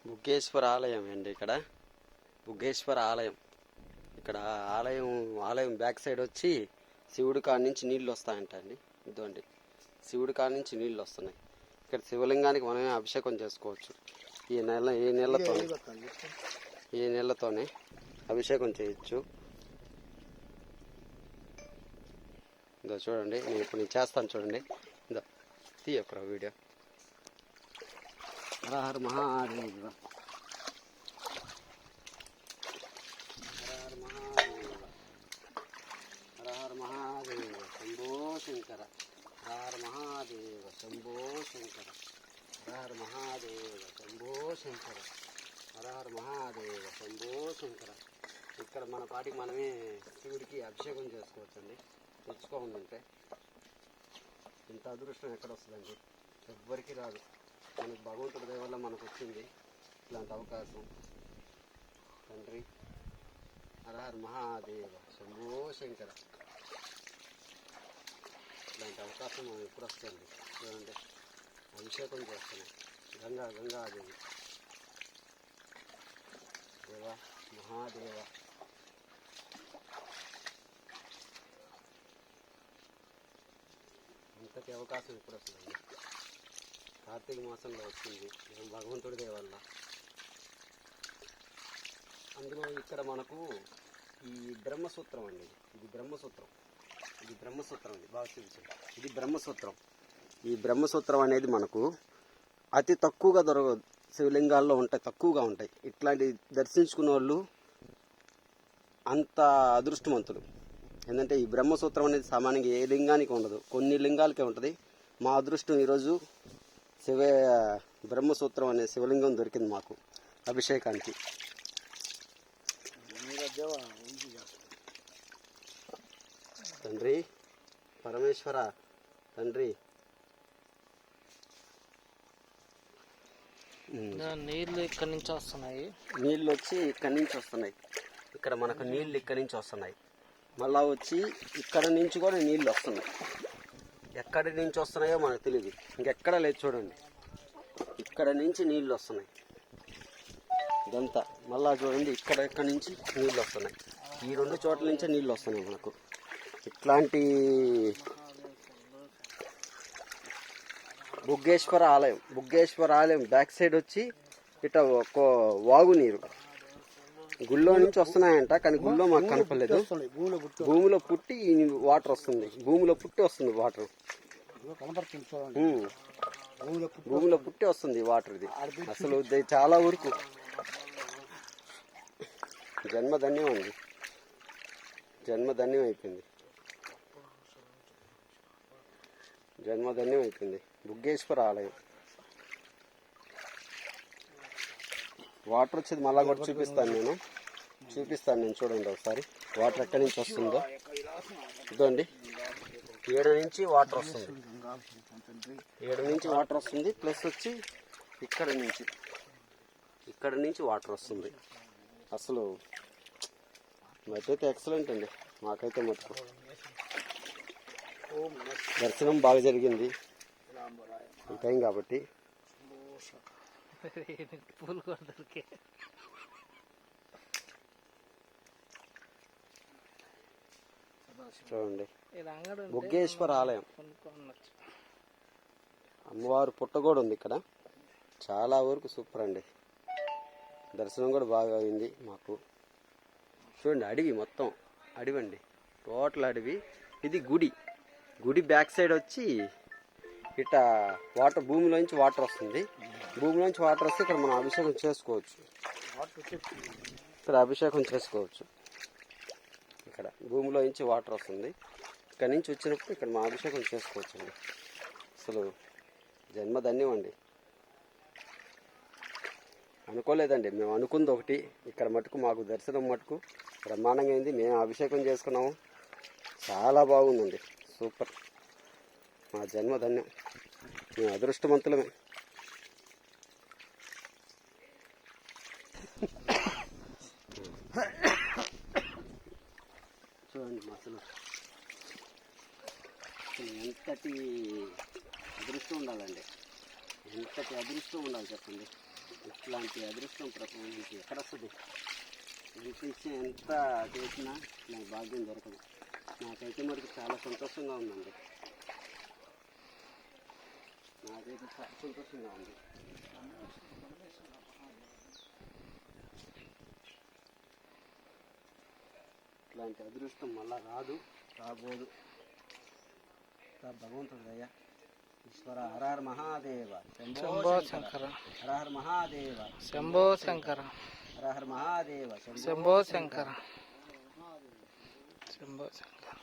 బుగ్గేశ్వర ఆలయం అండి. ఇక్కడ బుగ్గేశ్వర ఆలయం. ఇక్కడ ఆలయం బ్యాక్ సైడ్ వచ్చి శివుడి కాడ నుంచి నీళ్ళు వస్తాయంట అండి. ఇదండి శివుడి కాడ నుంచి నీళ్ళు వస్తున్నాయి. ఇక్కడ శివలింగానికి మనమే అభిషేకం చేసుకోవచ్చు. ఈ నీళ్ళతోనే అభిషేకం చేయొచ్చు. ఇదో చూడండి, నేను ఇప్పుడు చేస్తాను చూడండి. ఇదో తీయక్కడ వీడియో. హర హర మహాదేవ, హర హర మహాదేవ, శంభో శంకర. హర హర మహాదేవ, శంభో శంకర. హర హర మహాదేవ, శంభో శంకర. హర హర మహాదేవ, శంభో శంకర. ఇక్కడ మన పాటికి మనమే శివుడికి అభిషేకం చేసుకోవచ్చండి. తెచ్చుకోకుంటే ఇంత అదృష్టం ఎక్కడ వస్తుందండి? ఎవ్వరికి రాదు. మనకు భగవంతుడి దయ వల్ల మనకు వచ్చింది ఇట్లాంటి అవకాశం. తండ్రి హర హర మహాదేవ, శంభో శంకర. ఇలాంటి అవకాశం మనం ఎప్పుడు వస్తుంది? చూడండి, అభిషేకం చేస్తున్నాం. గంగాదేవి, దేవ మహాదేవ. ఇంతటి అవకాశం ఎప్పుడు వస్తుందండి? కార్తీక మాసంలో వచ్చింది, భగవంతుడి దయ వల్ల. అందులో ఇక్కడ మనకు ఈ బ్రహ్మసూత్రం అండి. ఇది బ్రహ్మసూత్రం అండి. బాగా చూపించండి. ఇది బ్రహ్మసూత్రం. ఈ బ్రహ్మసూత్రం అనేది మనకు అతి తక్కువగా దొరకదు. శివలింగాల్లో తక్కువగా ఉంటాయి. ఇట్లాంటి దర్శించుకున్న వాళ్ళు అంత అదృష్టవంతులు. ఏంటంటే ఈ బ్రహ్మసూత్రం అనేది సామాన్యంగా ఏ లింగానికి ఉండదు, కొన్ని లింగాలకే ఉంటుంది. మా అదృష్టం ఈరోజు బ్రహ్మసూత్రం అనే శివలింగం దొరికింది మాకు అభిషేకానికి. తండ్రి పరమేశ్వర, తండ్రి నీళ్ళు ఇక్కడి నుంచి వస్తున్నాయి. నీళ్ళు వచ్చి ఇక్కడి నుంచి వస్తున్నాయి. ఇక్కడ మనకు నీళ్ళు ఇక్కడి నుంచి వస్తున్నాయి. మళ్ళా వచ్చి ఇక్కడ నుంచి కూడా నీళ్ళు వస్తున్నాయి. ఎక్కడి నుంచి వస్తున్నాయో మనకు తెలియదు. ఇంకెక్కడ లేదు చూడండి, ఇక్కడ నుంచి నీళ్ళు వస్తున్నాయి. ఇదంతా మళ్ళా చూడండి, ఇక్కడ నుంచి నీళ్ళు వస్తున్నాయి. ఈ రెండు చోట్ల నుంచే నీళ్ళు వస్తున్నాయి మనకు. ఇట్లాంటి బుగ్గేశ్వర ఆలయం బ్యాక్ సైడ్ వచ్చి ఇట ఒక వాగు నీరు గుళ్ళో నుంచి వస్తున్నాయంట. కానీ గుళ్ళో మాకు కనపడలేదు. భూమిలో పుట్టి వాటర్ వస్తుంది. భూమిలో పుట్టి వస్తుంది వాటర్. భూమిలో పుట్టి వస్తుంది వాటర్. ఇది అసలు చాలా వరకు జన్మధన్యం అండి. జన్మధన్యం అయిపోయింది. బుగ్గేశ్వర ఆలయం. వాటర్ వచ్చేది మళ్ళా కూడా చూపిస్తాను నేను చూడండి ఒకసారి వాటర్ ఎక్కడి నుంచి వస్తుందో. ఇదండి, 7 నుంచి వాటర్ వస్తుంది. ప్లస్ వచ్చి ఇక్కడ నుంచి వాటర్ వస్తుంది. అసలు మరైతే ఎక్సలెంట్ అండి. మాకైతే మటుకు దర్శనం బాగా జరిగింది ఈ టైం కాబట్టి. పూలు కూడా దొరికే. చూడండి, బుగ్గేశ్వర ఆలయం. అమ్మవారు పుట్ట కూడా ఉంది ఇక్కడ. చాలా వరకు సూపర్ అండి. దర్శనం కూడా బాగా అయింది మాకు. చూడండి, అడవి మొత్తం అడవి అండి, టోటల్ అడవి. ఇది గుడి బ్యాక్ సైడ్ వచ్చి ఇట వాటర్ భూమిలోంచి వాటర్ వస్తుంది. భూమిలోంచి వాటర్ వస్తే ఇక్కడ మనం అభిషేకం చేసుకోవచ్చు. ఇక్కడ భూమిలో నుంచి వాటర్ వస్తుంది. ఇక్కడ నుంచి వచ్చినప్పుడు ఇక్కడ మనం అభిషేకం చేసుకోవచ్చు అండి. అసలు జన్మధన్యం అండి. అనుకోలేదండి, మేము అనుకుంది ఒకటి. ఇక్కడ మటుకు మాకు దర్శనం మటుకు బ్రహ్మాండంగా అయింది. మేము అభిషేకం చేసుకున్నాము. చాలా బాగుందండి, సూపర్. మా జన్మధన్యం, మేము అదృష్టవంతులమే. చూడండి అసలు ఎంతటి అదృష్టం ఉండాలండి. ఎంతటి అదృష్టం ఉండాలి చెప్పండి. ఇట్లాంటి అదృష్టం ప్రపంచానికి ఎక్కడ వస్తుంది? అనిపించి ఎంత చేసినా నాకు భాగ్యం దొరకదు. నాకైతే మటుకు చాలా సంతోషంగా ఉందండి. నాకైతే చాలా సంతోషంగా ఉంది. ఇట్లాంటి అదృష్టం మళ్ళా రాబోదు. భగవంతుడు దయ. ఈశ్వర హరహర మహాదేవ శంభో శంకర హరహర మహాదేవ శంభో శంకర హరహర మహాదేవ శంభో శంకర శంభో శంకర.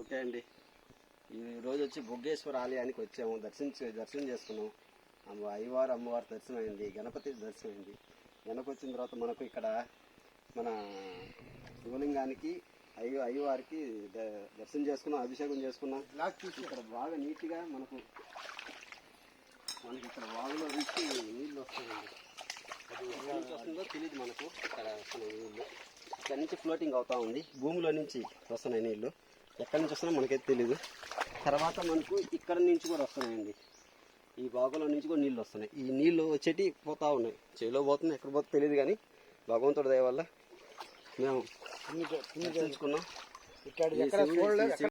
ఓకే అండి, ఈ రోజు వచ్చి బొగ్గేశ్వర ఆలయానికి వచ్చాము. దర్శనం చేసుకున్నాం. అయ్యవారు అమ్మవారి దర్శనం అయింది, గణపతి దర్శనం అయింది. వెనక వచ్చిన తర్వాత మనకు ఇక్కడ మన శివలింగానికి అయ్యవారికి దర్శనం చేసుకున్నాం, అభిషేకం చేసుకున్నాం. ఇక్కడ బాగా నీట్గా మనకు ఇక్కడ వాగులో నుంచి నీళ్ళు వస్తాయండి. అది ఎక్కడి నుంచి వస్తుందో తెలియదు మనకు. ఇక్కడ వస్తున్నాయి నీళ్ళు, ఇక్కడ నుంచి ఫ్లోటింగ్ అవుతా ఉంది. భూమిలో నుంచి వస్తున్నాయి నీళ్ళు, ఎక్కడి నుంచి వస్తున్నాయో మనకైతే తెలియదు. తర్వాత మనకు ఇక్కడ నుంచి కూడా వస్తున్నాయండి. ఈ బాగులో నుంచి కూడా నీళ్ళు వస్తున్నాయి. ఈ నీళ్ళు వచ్చేటి పోతా ఉన్నాయి, చేలో పోతున్నాయి, ఎక్కడ పోతే తెలియదు. కానీ భగవంతుడి దయ వల్ల మేము దర్శించుకున్నాం.